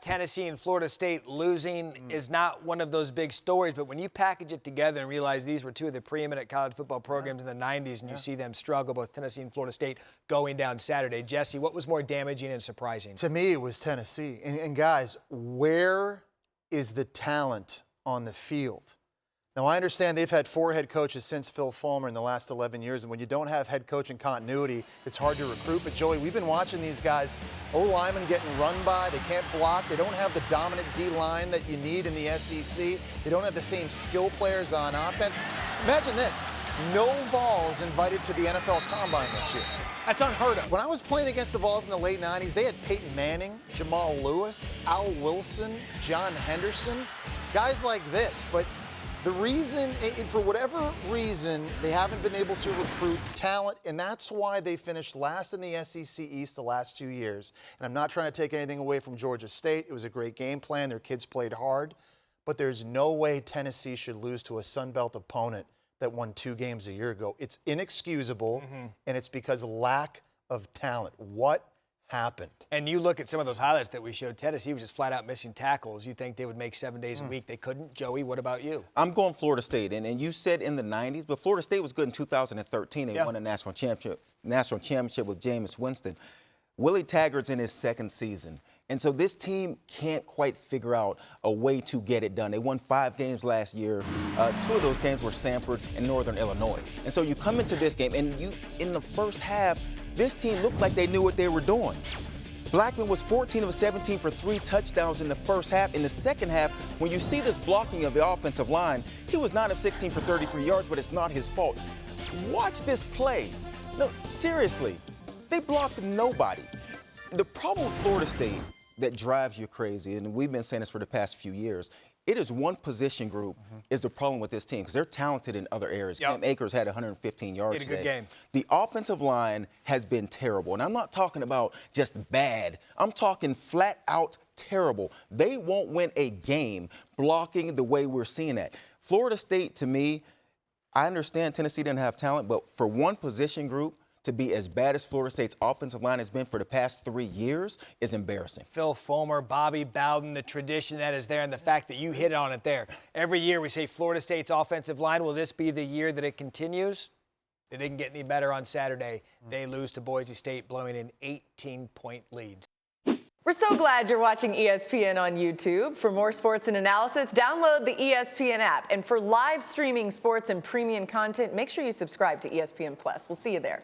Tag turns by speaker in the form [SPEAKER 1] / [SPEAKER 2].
[SPEAKER 1] Tennessee and Florida State losing is not one of those big stories, but when you package it together and realize these were two of the preeminent college football programs in the 90s and you see them struggle, both Tennessee and Florida State going down Saturday. Jesse, what was more damaging and surprising?
[SPEAKER 2] To me, it was Tennessee. And guys, where is the talent on the field? Now, I understand they've had 4 head coaches since Phil Fulmer in the last 11 years, and when you don't have head coaching continuity, it's hard to recruit. But, Joey, we've been watching these guys, O-linemen getting run by. They can't block. They don't have the dominant D-line that you need in the SEC. They don't have the same skill players on offense. Imagine this. No Vols invited to the NFL Combine this year.
[SPEAKER 1] That's unheard of.
[SPEAKER 2] When I was playing against the Vols in the late 90s, they had Peyton Manning, Jamal Lewis, Al Wilson, John Henderson, guys like this. But the reason, for whatever reason, they haven't been able to recruit talent, and that's why they finished last in the SEC East the last 2 years. And I'm not trying to take anything away from Georgia State. It was a great game plan. Their kids played hard. But there's no way Tennessee should lose to a Sun Belt opponent that won 2 games a year ago. It's inexcusable, and it's because of lack of talent. What happened?
[SPEAKER 1] And you look at some of those highlights that we showed. Tennessee was just flat out missing tackles. You think they would make 7 days a week. They couldn't. Joey, what about you?
[SPEAKER 3] I'm going Florida State. And you said in the 90s, but Florida State was good in 2013. They won a national championship with Jameis Winston. Willie Taggart's in his 2nd season. And so this team can't quite figure out a way to get it done. They won 5 games last year. 2 of those games were Samford and Northern Illinois. And so you come into this game, and in the first half, this team looked like they knew what they were doing. Blackman was 14 of 17 for 3 touchdowns in the first half. In the second half, when you see this blocking of the offensive line, he was 9 of 16 for 33 yards, but it's not his fault. Watch this play. No, seriously, they blocked nobody. The problem with Florida State that drives you crazy, and we've been saying this for the past few years, it is one position group is the problem with this team because they're talented in other areas. Cam Akers had 115 yards
[SPEAKER 1] today. He had a good game.
[SPEAKER 3] The offensive line has been terrible, and I'm not talking about just bad. I'm talking flat out terrible. They won't win a game blocking the way we're seeing that. Florida State, to me, I understand Tennessee didn't have talent, but for one position group to be as bad as Florida State's offensive line has been for the past 3 years is embarrassing.
[SPEAKER 1] Phil Fulmer, Bobby Bowden, the tradition that is there, and the fact that you hit on it there. Every year we say Florida State's offensive line, will this be the year that it continues? It didn't get any better on Saturday. They lose to Boise State, blowing an 18-point lead.
[SPEAKER 4] We're so glad you're watching ESPN on YouTube. For more sports and analysis, download the ESPN app. And for live streaming sports and premium content, make sure you subscribe to ESPN+. We'll see you there.